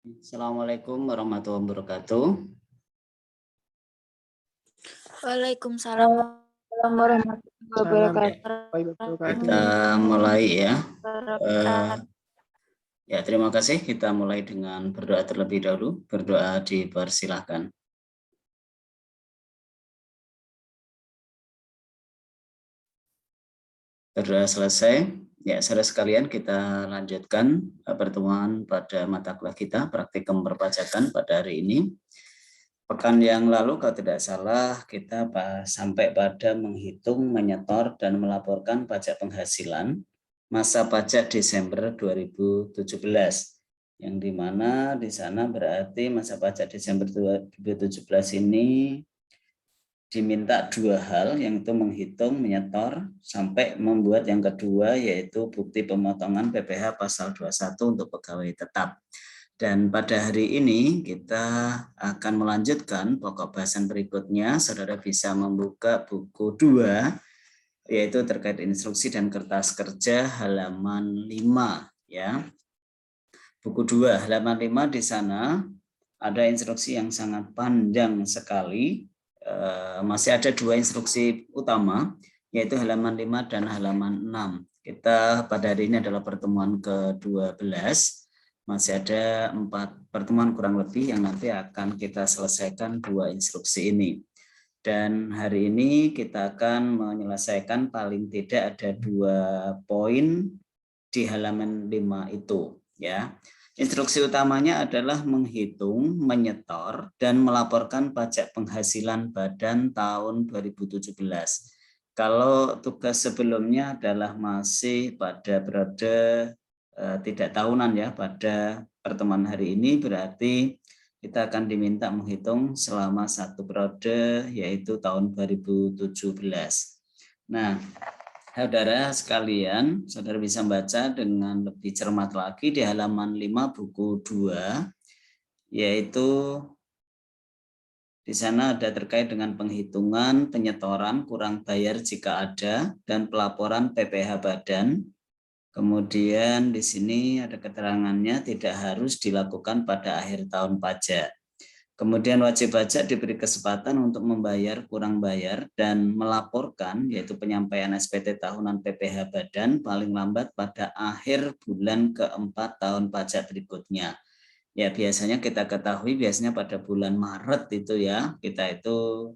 Assalamualaikum warahmatullahi wabarakatuh. Waalaikumsalam warahmatullahi wabarakatuh. Kita mulai ya. Ya, terima kasih. Kita mulai dengan berdoa terlebih dahulu. Berdoa dipersilahkan. Berdoa selesai. Ya, saudara sekalian, kita lanjutkan pertemuan pada mata kuliah kita, praktikum perpajakan pada hari ini. Pekan yang lalu, kalau tidak salah, kita sampai pada menghitung, menyetor, dan melaporkan pajak penghasilan masa pajak Desember 2017. Yang dimana di sana berarti masa pajak Desember 2017 ini diminta dua hal, yang itu menghitung, menyetor, sampai membuat yang kedua, yaitu bukti pemotongan PPh pasal 21 untuk pegawai tetap. Dan pada hari ini kita akan melanjutkan pokok bahasan berikutnya. Saudara bisa membuka buku 2, yaitu terkait instruksi dan kertas kerja halaman 5. Ya. Buku 2, halaman 5 di sana ada instruksi yang sangat panjang sekali. Masih ada dua instruksi utama, yaitu halaman 5 dan halaman 6. Kita pada hari ini adalah pertemuan ke-12. Masih ada 4 pertemuan kurang lebih yang nanti akan kita selesaikan dua instruksi ini. Dan hari ini kita akan menyelesaikan paling tidak ada 2 poin di halaman 5 itu. Ya. Instruksi utamanya adalah menghitung, menyetor, dan melaporkan pajak penghasilan badan tahun 2017. Kalau tugas sebelumnya adalah masih pada periode tidak tahunan ya, pada pertemuan hari ini berarti kita akan diminta menghitung selama 1 periode, yaitu tahun 2017. Nah, saudara sekalian, saudara bisa membaca dengan lebih cermat lagi di halaman 5 buku 2, yaitu di sana ada terkait dengan penghitungan, penyetoran, kurang bayar jika ada, dan pelaporan PPh badan. Kemudian di sini ada keterangannya tidak harus dilakukan pada akhir tahun pajak. Kemudian wajib pajak diberi kesempatan untuk membayar kurang bayar dan melaporkan, yaitu penyampaian SPT tahunan PPh badan paling lambat pada akhir bulan keempat tahun pajak berikutnya. Ya, biasanya kita ketahui biasanya pada bulan Maret itu ya, kita itu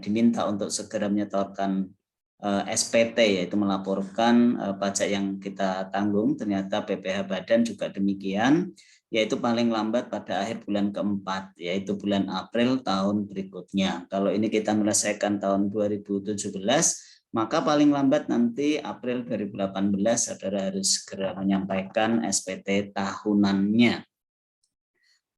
diminta untuk segera menyetorkan SPT, yaitu melaporkan pajak yang kita tanggung. Ternyata PPh badan juga demikian, yaitu paling lambat pada akhir bulan keempat, yaitu bulan April tahun berikutnya. Kalau ini kita menyelesaikan tahun 2017, maka paling lambat nanti April 2018 saudara harus segera menyampaikan SPT tahunannya.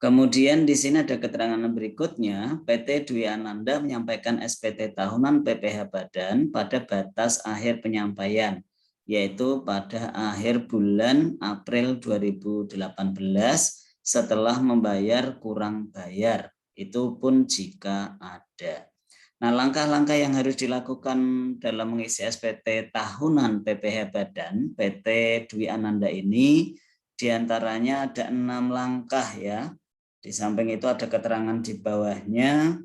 Kemudian di sini ada keterangan berikutnya, PT Dwi Ananda menyampaikan SPT tahunan PPh badan pada batas akhir penyampaian, yaitu pada akhir bulan April 2018 setelah membayar kurang bayar, itu pun jika ada. Nah, langkah-langkah yang harus dilakukan dalam mengisi SPT tahunan PPh badan PT Dwi Ananda ini diantaranya ada 6 langkah ya. Di samping itu ada keterangan di bawahnya.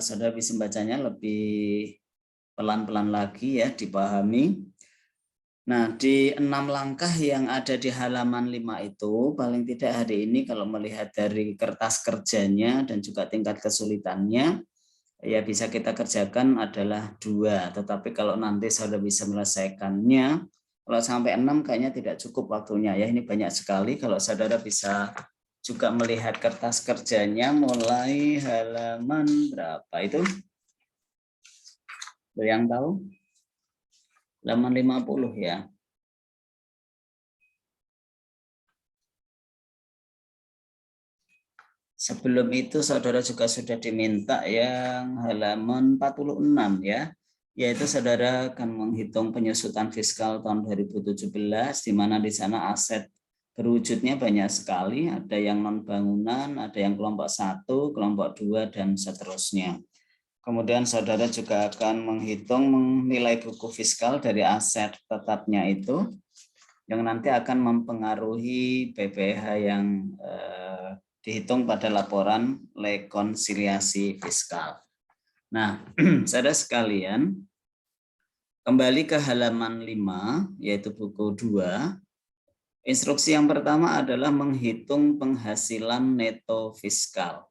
Saudara bisa membacanya lebih pelan-pelan lagi ya, dipahami. Nah, di 6 langkah yang ada di halaman 5 itu, paling tidak hari ini kalau melihat dari kertas kerjanya dan juga tingkat kesulitannya, ya bisa kita kerjakan adalah 2. Tetapi kalau nanti saudara bisa menyelesaikannya, kalau sampai 6 kayaknya tidak cukup waktunya ya, ini banyak sekali. Kalau saudara bisa juga melihat kertas kerjanya mulai halaman berapa itu? Ada yang tahu? Halaman 50 ya. Sebelum itu saudara juga sudah diminta yang halaman 46 ya. Yaitu saudara akan menghitung penyusutan fiskal tahun 2017, di mana di sana aset berwujudnya banyak sekali, ada yang non bangunan, ada yang kelompok 1, kelompok 2, dan seterusnya. Kemudian saudara juga akan menghitung nilai buku fiskal dari aset tetapnya itu. yang nanti akan mempengaruhi PPh yang dihitung pada laporan rekonsiliasi fiskal. Nah, saudara sekalian, kembali ke halaman 5, yaitu buku 2. Instruksi yang pertama adalah menghitung penghasilan neto fiskal.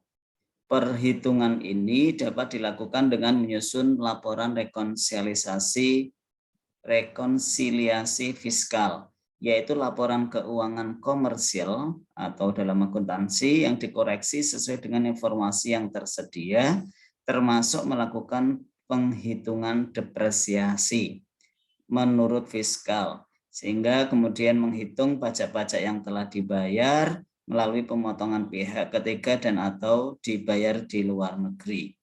Perhitungan ini dapat dilakukan dengan menyusun laporan rekonsiliasi fiskal, yaitu laporan keuangan komersial atau dalam akuntansi yang dikoreksi sesuai dengan informasi yang tersedia, termasuk melakukan penghitungan depresiasi menurut fiskal, sehingga kemudian menghitung pajak-pajak yang telah dibayar melalui pemotongan pihak ketiga dan atau dibayar di luar negeri.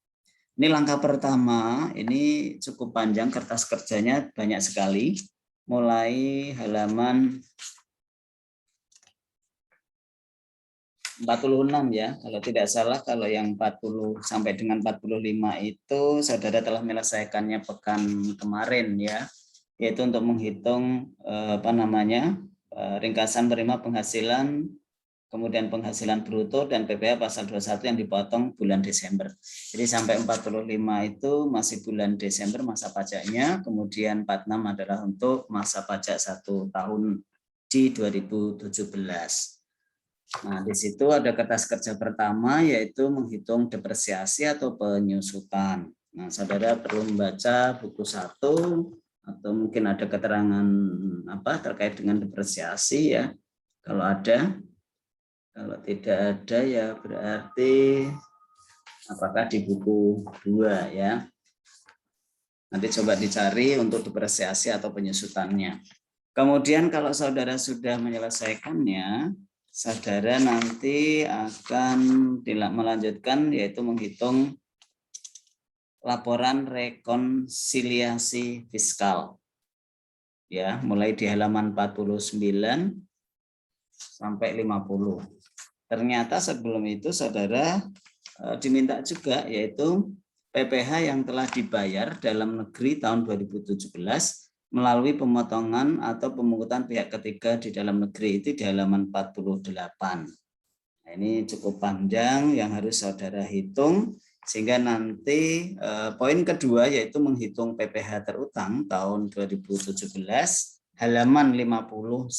Ini langkah pertama, ini cukup panjang, kertas kerjanya banyak sekali, mulai halaman 46 ya, kalau tidak salah. Kalau yang 40 sampai dengan 45 itu saudara telah menyelesaikannya pekan kemarin ya, yaitu untuk menghitung ringkasan penerima penghasilan, kemudian penghasilan bruto dan PPh pasal 21 yang dipotong bulan Desember. Jadi sampai 45 itu masih bulan Desember masa pajaknya, kemudian 46 adalah untuk masa pajak 1 tahun di 2017. Nah, di situ ada kertas kerja pertama, yaitu menghitung depresiasi atau penyusutan. Nah, saudara perlu membaca buku 1 atau mungkin ada keterangan terkait dengan depresiasi ya. Kalau ada, kalau tidak ada ya berarti apakah di buku 2 ya. Nanti coba dicari untuk depresiasi atau penyusutannya. Kemudian kalau saudara sudah menyelesaikannya, saudara nanti akan melanjutkan yaitu menghitung laporan rekonsiliasi fiskal. Ya, mulai di halaman 49 sampai 50. Ternyata sebelum itu saudara diminta juga yaitu PPh yang telah dibayar dalam negeri tahun 2017 melalui pemotongan atau pemungutan pihak ketiga di dalam negeri itu di halaman 48. Nah, ini cukup panjang yang harus saudara hitung, sehingga nanti poin kedua yaitu menghitung PPh terutang tahun 2017 halaman 51.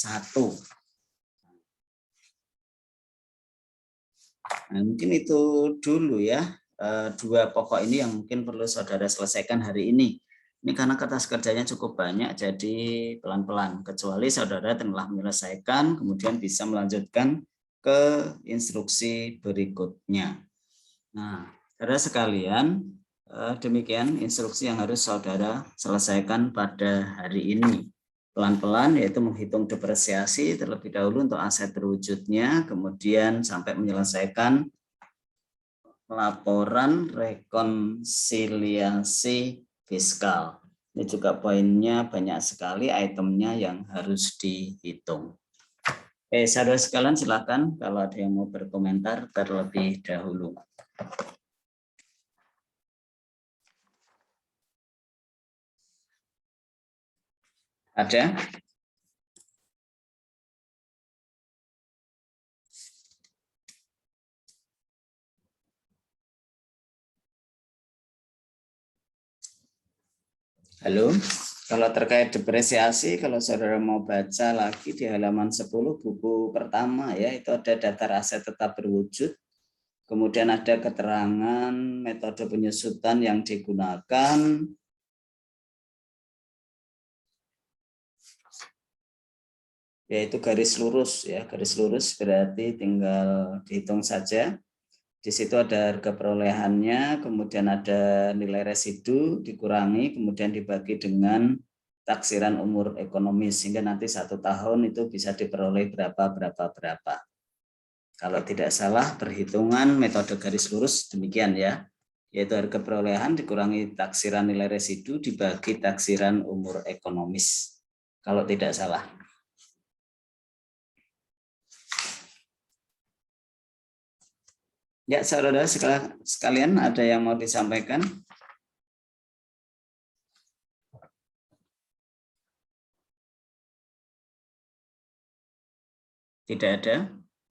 Nah, mungkin itu dulu ya, 2 pokok ini yang mungkin perlu saudara selesaikan hari ini. Ini karena kertas kerjanya cukup banyak, jadi pelan-pelan. Kecuali saudara telah menyelesaikan, kemudian bisa melanjutkan ke instruksi berikutnya. Nah, saudara sekalian, demikian instruksi yang harus saudara selesaikan pada hari ini. Pelan-pelan, yaitu menghitung depresiasi terlebih dahulu untuk aset terwujudnya, kemudian sampai menyelesaikan laporan rekonsiliasi fiskal. Ini juga poinnya banyak sekali, itemnya yang harus dihitung. Saudara sekalian, silakan kalau ada yang mau berkomentar terlebih dahulu. Ada? Halo? Kalau terkait depresiasi, kalau saudara mau baca lagi di halaman 10 buku pertama ya, itu ada daftar aset tetap berwujud. Kemudian ada keterangan metode penyusutan yang digunakan. Yaitu garis lurus ya, garis lurus berarti tinggal dihitung saja. Di situ ada harga perolehannya, kemudian ada nilai residu dikurangi, kemudian dibagi dengan taksiran umur ekonomis, sehingga nanti 1 tahun itu bisa diperoleh berapa. Kalau tidak salah perhitungan metode garis lurus demikian ya, yaitu harga perolehan dikurangi taksiran nilai residu dibagi taksiran umur ekonomis. Kalau tidak salah. Ya, saudara sekalian, ada yang mau disampaikan? Tidak ada.